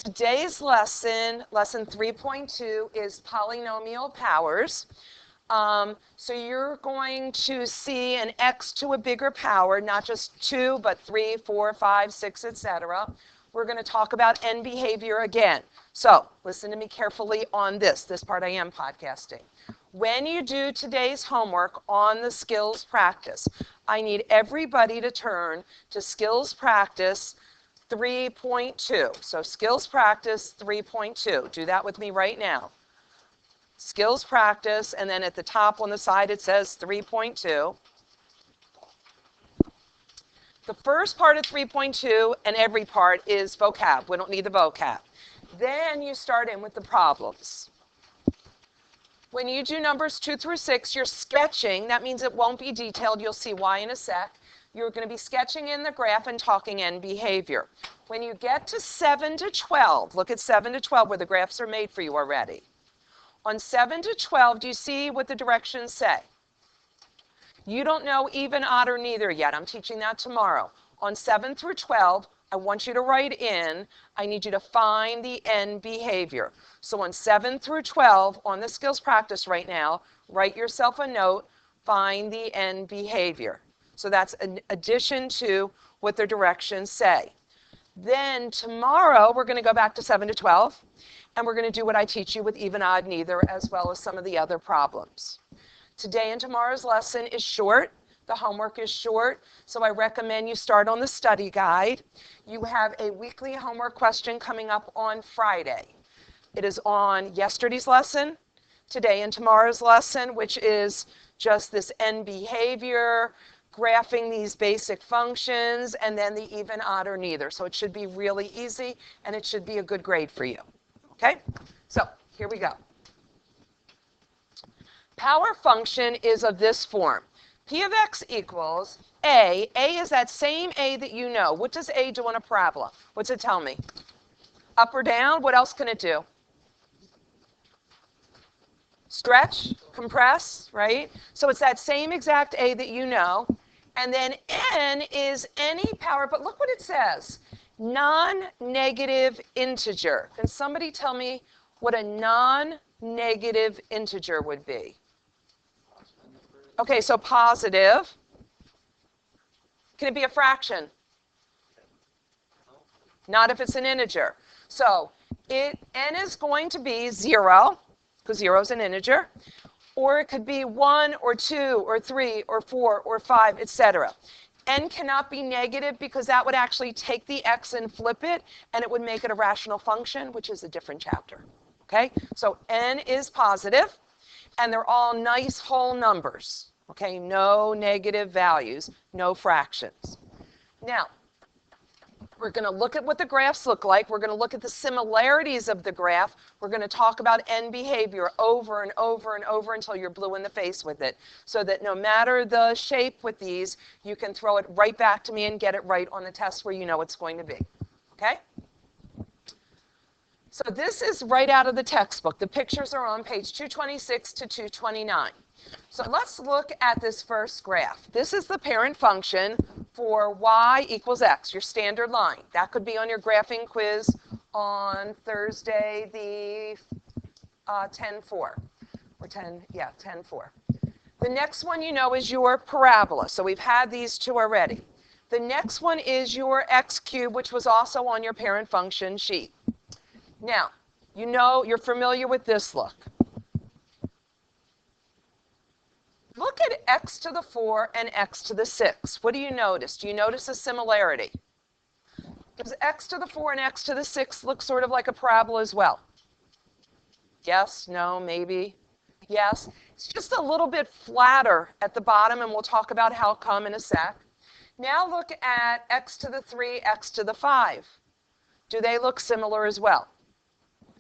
Today's lesson 3.2, is polynomial powers. So you're going to see an x to a bigger power, not just 2, but 3, 4, 5, 6, etc. We're going to talk about end behavior again. So listen to me carefully on this part I am podcasting. When you do today's homework on the skills practice, I need everybody to turn to skills practice 3.2. So skills practice 3.2. Do that with me right now. Skills practice, and then at the top on the side it says 3.2. The first part of 3.2 and every part is vocab. We don't need the vocab. Then you start in with the problems. When you do numbers 2 through 6, you're sketching. That means it won't be detailed. You'll see why in a sec. You're going to be sketching in the graph and talking end behavior. When you get to 7 to 12, look at 7 to 12 where the graphs are made for you already. On 7 to 12, do you see what the directions say? You don't know even, odd, or neither yet. I'm teaching that tomorrow. On 7 through 12, I want you to write in, I need you to find the end behavior. So on 7 through 12, on the skills practice right now, write yourself a note, find the end behavior. So that's an addition to what the directions say. Then tomorrow, we're going to go back to 7 to 12, and we're going to do what I teach you with even, odd, neither, as well as some of the other problems. Today and tomorrow's lesson is short. The homework is short, so I recommend you start on the study guide. You have a weekly homework question coming up on Friday. It is on yesterday's lesson, today and tomorrow's lesson, which is just this end behavior, graphing these basic functions, and then the even, odd, or neither. So it should be really easy, and it should be a good grade for you. Okay? So here we go. Power function is of this form. P of x equals A. A is that same A that you know. What does A do on a parabola? What's it tell me? Up or down? What else can it do? Stretch, compress, right? So it's that same exact A that you know. And then N is any power, but look what it says. Non-negative integer. Can somebody tell me what a non-negative integer would be? Okay, so positive. Can it be a fraction? Not if it's an integer. So N is going to be 0, because 0 is an integer. Or it could be 1 or 2 or 3 or 4 or 5, etc. N cannot be negative because that would actually take the x and flip it, and it would make it a rational function, which is a different chapter. Okay? So N is positive, and they're all nice whole numbers. Okay? No negative values, no fractions. Now, we're going to look at what the graphs look like. We're going to look at the similarities of the graph. We're going to talk about end behavior over and over and over until you're blue in the face with it, so that no matter the shape with these, you can throw it right back to me and get it right on the test where you know it's going to be. Okay? So this is right out of the textbook. The pictures are on page 226 to 229. So let's look at this first graph. This is the parent function for y equals x, your standard line. That could be on your graphing quiz on Thursday, the 10-4. Or 10-4. The next one you know is your parabola. So we've had these two already. The next one is your x cubed, which was also on your parent function sheet. Now, you know, you're familiar with this look. Look at x to the 4 and x to the 6. What do you notice? Do you notice a similarity? Does x to the 4 and x to the 6 look sort of like a parabola as well? Yes, no, maybe, yes. It's just a little bit flatter at the bottom, and we'll talk about how come in a sec. Now look at x to the 3, x to the 5. Do they look similar as well?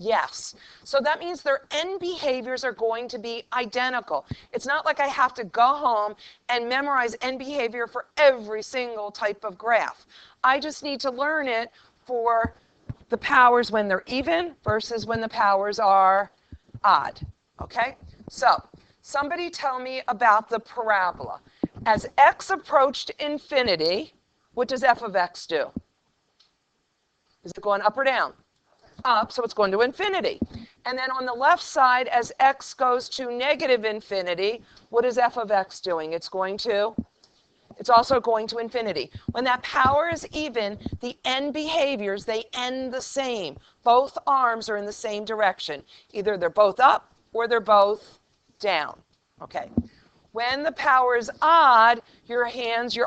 Yes. So that means their end behaviors are going to be identical. It's not like I have to go home and memorize end behavior for every single type of graph. I just need to learn it for the powers when they're even versus when the powers are odd. Okay? So somebody tell me about the parabola. As x approached infinity, what does f of x do? Is it going up or down? up, so it's going to infinity. And then on the left side, as x goes to negative infinity, what is f of x doing? It's also going to infinity. When that power is even, the end behaviors, they end the same. Both arms are in the same direction. Either they're both up or they're both down. Okay. When the power is odd, your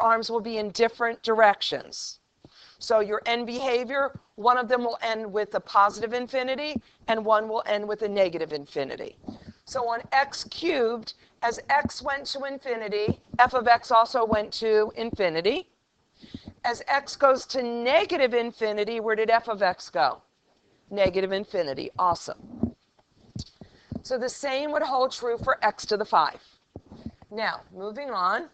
arms will be in different directions. So your end behavior, one of them will end with a positive infinity, and one will end with a negative infinity. So on x cubed, as x went to infinity, f of x also went to infinity. As x goes to negative infinity, where did f of x go? Negative infinity. Awesome. So the same would hold true for x to the 5. Now, moving on.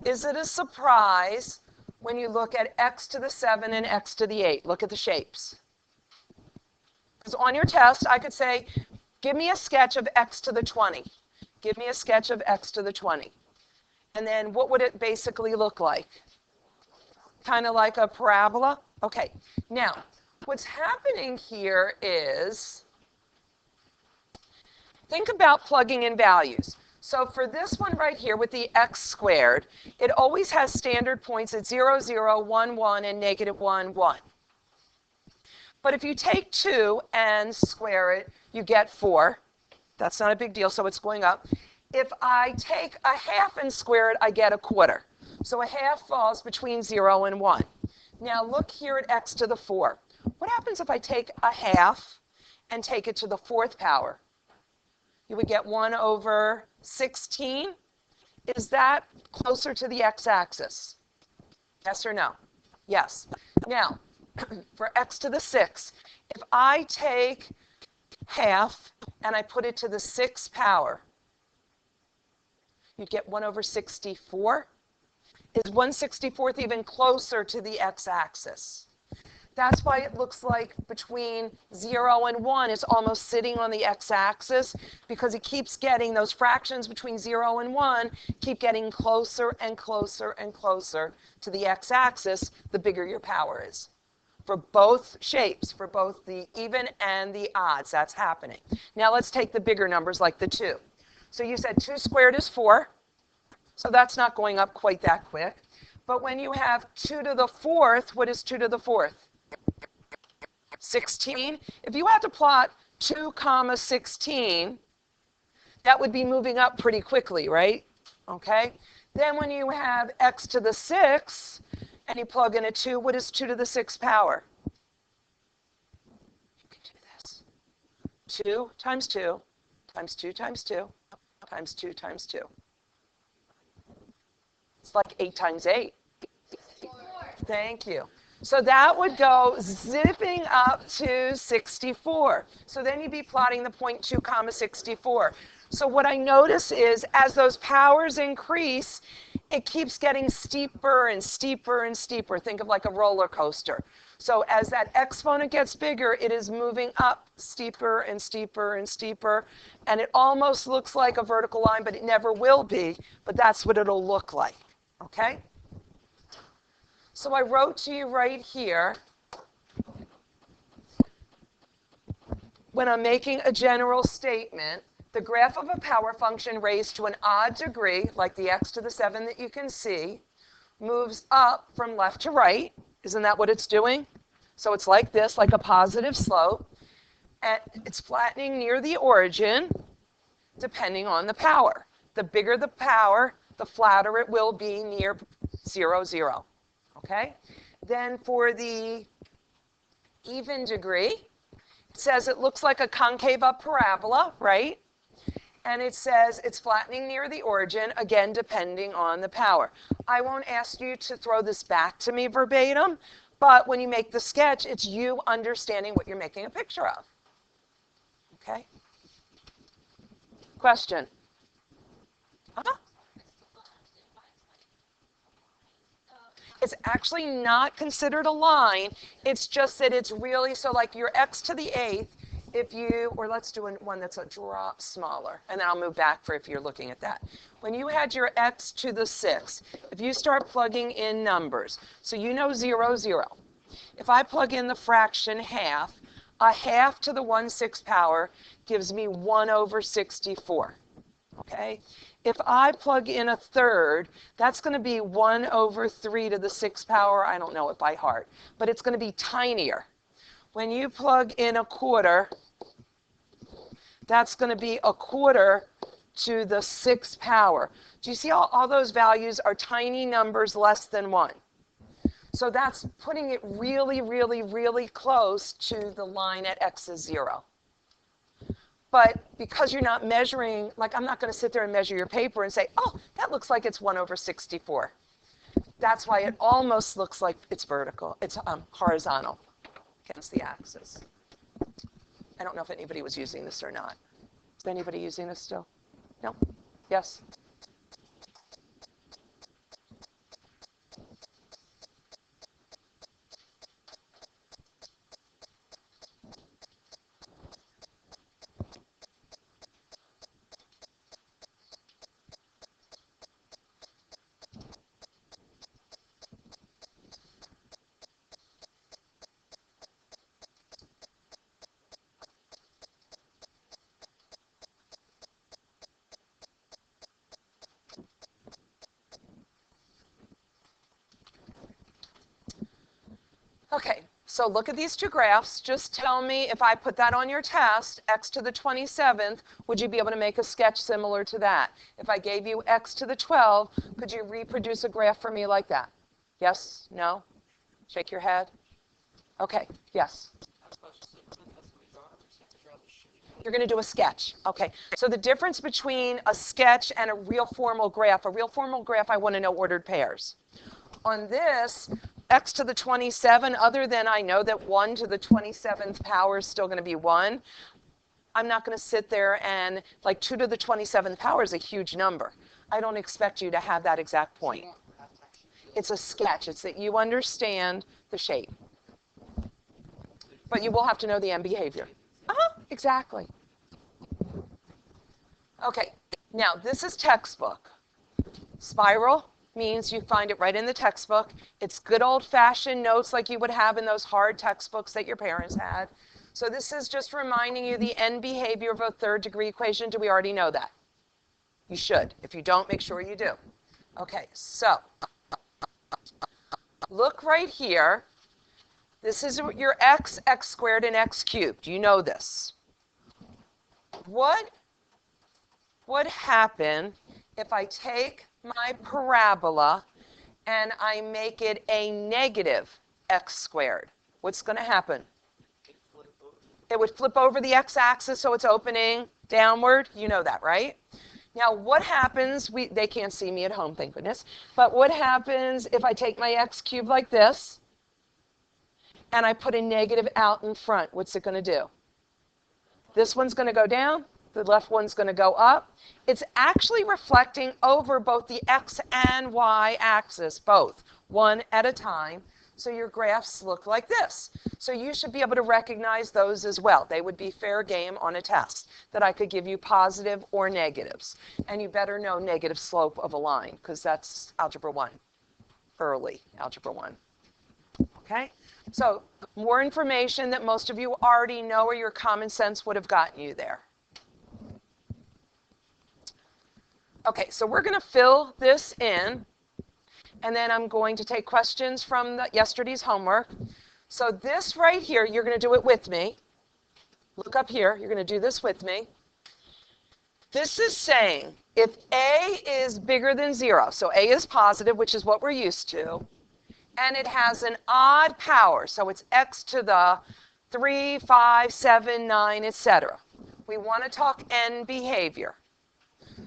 Is it a surprise when you look at x to the 7 and x to the 8? Look at the shapes. Because on your test, I could say, give me a sketch of x to the 20. Give me a sketch of x to the 20. And then what would it basically look like? Kind of like a parabola? Okay. Now, what's happening here is, think about plugging in values. So for this one right here with the x squared, it always has standard points at 0, 0, 1, 1, and negative 1, 1. But if you take 2 and square it, you get 4. That's not a big deal, so it's going up. If I take a half and square it, I get a quarter. So a half falls between 0 and 1. Now look here at x to the 4. What happens if I take a half and take it to the 4th power? You would get 1 over 16. Is that closer to the x-axis? Yes or no? Yes. Now, for x to the 6, if I take half and I put it to the 6th power, you'd get 1 over 64. Is 1/64th even closer to the x-axis? That's why it looks like between 0 and 1, it's almost sitting on the x-axis, because it keeps getting, those fractions between 0 and 1 keep getting closer and closer and closer to the x-axis, the bigger your power is. For both shapes, for both the even and the odds, that's happening. Now let's take the bigger numbers like the 2. So you said 2 squared is 4, so that's not going up quite that quick. But when you have 2 to the 4th, what is 2 to the 4th? 16. If you had to plot 2 comma 16, that would be moving up pretty quickly, right? Okay. Then when you have x to the 6 and you plug in a 2, what is 2 to the 6th power? You can do this. 2 times 2 times 2 times 2 times 2 times 2. It's like 8 times 8. Thank you. So that would go zipping up to 64. So then you'd be plotting the point 2 comma 64. So what I notice is as those powers increase, it keeps getting steeper and steeper and steeper. Think of like a roller coaster. So as that exponent gets bigger, it is moving up steeper and steeper and steeper. And it almost looks like a vertical line, but it never will be. But that's what it'll look like. Okay? So I wrote to you right here, when I'm making a general statement, the graph of a power function raised to an odd degree, like the x to the 7 that you can see, moves up from left to right. Isn't that what it's doing? So it's like this, like a positive slope. And it's flattening near the origin, depending on the power. The bigger the power, the flatter it will be near 0, 0. Okay? Then for the even degree, it says it looks like a concave up parabola, right? And it says it's flattening near the origin, again, depending on the power. I won't ask you to throw this back to me verbatim, but when you make the sketch, it's you understanding what you're making a picture of. Okay? Question? Huh? It's actually not considered a line. It's just that it's really, so like your x to the 8th, if you, or let's do one that's a drop smaller, and then I'll move back for if you're looking at that. When you had your x to the 6th, if you start plugging in numbers, so you know 0, 0. If I plug in the fraction half, a half to the 1/6 power gives me 1 over 64. Okay? If I plug in a third, that's going to be 1 over 3 to the 6th power. I don't know it by heart, but it's going to be tinier. When you plug in a quarter, that's going to be a quarter to the 6th power. Do you see all those values are tiny numbers less than 1? So that's putting it really, really, really close to the line at x is 0. But because you're not measuring, like I'm not going to sit there and measure your paper and say, oh, that looks like it's 1 over 64. That's why it almost looks like it's vertical. It's horizontal against the axis. I don't know if anybody was using this or not. Is anybody using this still? No? Yes? Okay, so look at these two graphs. Just tell me if I put that on your test, x to the 27th, would you be able to make a sketch similar to that? If I gave you x to the 12, could you reproduce a graph for me like that? Yes? No? Shake your head. Okay, yes. You're going to do a sketch. Okay, so the difference between a sketch and a real formal graph I want to know ordered pairs. On this, x to the 27, other than I know that 1 to the 27th power is still going to be 1, I'm not going to sit there and, like 2 to the 27th power is a huge number. I don't expect you to have that exact point. It's a sketch. It's that you understand the shape. But you will have to know the end behavior. Exactly. Okay, now this is textbook. Spiral means you find it right in the textbook. It's good old-fashioned notes like you would have in those hard textbooks that your parents had. So this is just reminding you the end behavior of a third-degree equation. Do we already know that? You should. If you don't, make sure you do. Okay, so look right here. This is your x, x squared, and x cubed. You know this. What would happen if I take my parabola and I make it a negative x squared? What's going to happen? It would flip over the x-axis, so it's opening downward. You know that, right? Now, what happens? They can't see me at home, thank goodness. But what happens if I take my x cubed like this and I put a negative out in front? What's it going to do? This one's going to go down. The left one's going to go up. It's actually reflecting over both the x and y axis, both, one at a time. So your graphs look like this. So you should be able to recognize those as well. They would be fair game on a test that I could give you positive or negatives. And you better know negative slope of a line because that's Algebra 1, early Algebra 1. Okay? So more information that most of you already know or your common sense would have gotten you there. Okay, so we're going to fill this in, and then I'm going to take questions from yesterday's homework. So this right here, you're going to do it with me. Look up here. You're going to do this with me. This is saying if A is bigger than 0, so A is positive, which is what we're used to, and it has an odd power, so it's x to the 3, 5, 7, 9, etc. We want to talk end behavior.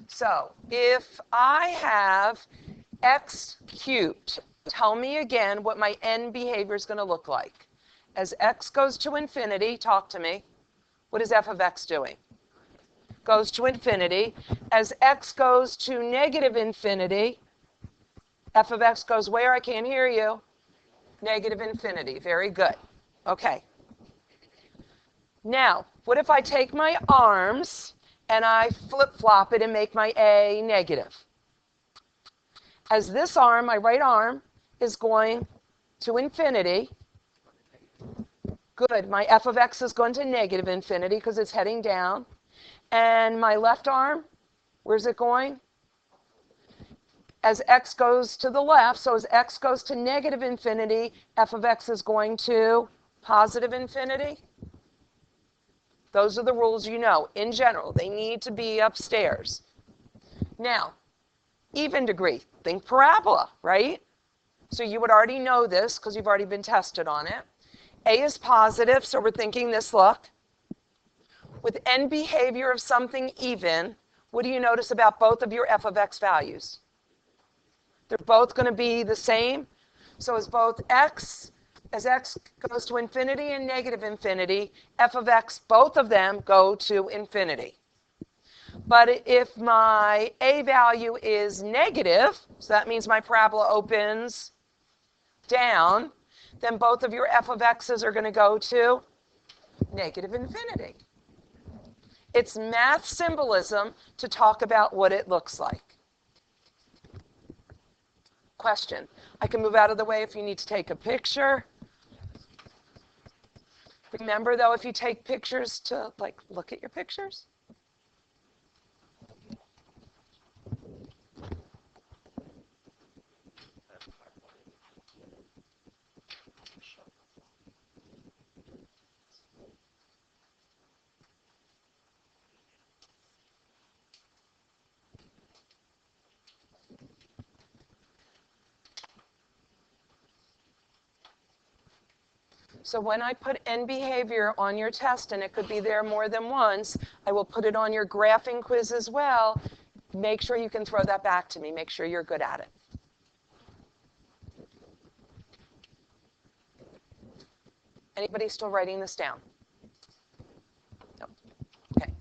So if I have x cubed, tell me again what my end behavior is going to look like. As x goes to infinity, talk to me. What is f of x doing? Goes to infinity. As x goes to negative infinity, f of x goes where? I can't hear you. Negative infinity. Very good. Okay. Now, what if I take my arms and I flip-flop it and make my A negative? As this arm, my right arm, is going to infinity, Good. My f of x is going to negative infinity because it's heading down. And my left arm, where's it going? As x goes to the left, so as x goes to negative infinity, f of x is going to positive infinity. Those are the rules you know. In general, they need to be upstairs. Now, even degree. Think parabola, right? So you would already know this because you've already been tested on it. A is positive, so we're thinking this look. With n behavior of something even, what do you notice about both of your f of x values? They're both going to be the same. So as x goes to infinity and negative infinity, f of x, both of them go to infinity. But if my a value is negative, so that means my parabola opens down, then both of your f of x's are going to go to negative infinity. It's math symbolism to talk about what it looks like. Question. I can move out of the way if you need to take a picture. Remember, though, if you take pictures to, look at your pictures. So when I put n behavior on your test, and it could be there more than once, I will put it on your graphing quiz as well. Make sure you can throw that back to me. Make sure you're good at it. Anybody still writing this down? No. Okay.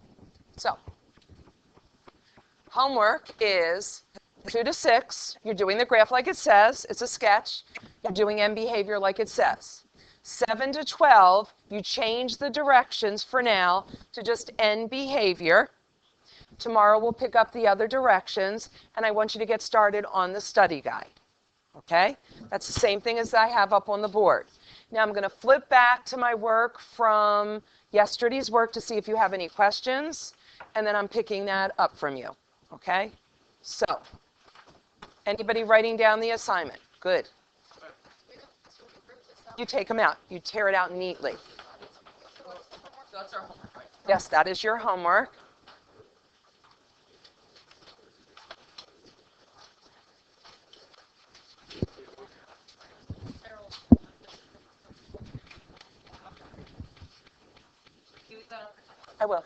So homework is 2 to 6. You're doing the graph like it says. It's a sketch. You're doing n behavior like it says. 7 to 12, you change the directions for now to just n behavior. Tomorrow we'll pick up the other directions, and I want you to get started on the study guide. Okay? That's the same thing as I have up on the board. Now I'm going to flip back to my work from yesterday's work to see if you have any questions, and then I'm picking that up from you. Okay? So, anybody writing down the assignment? Good. You take them out. You tear it out neatly. So that's our homework, right? Yes, that is your homework. I will.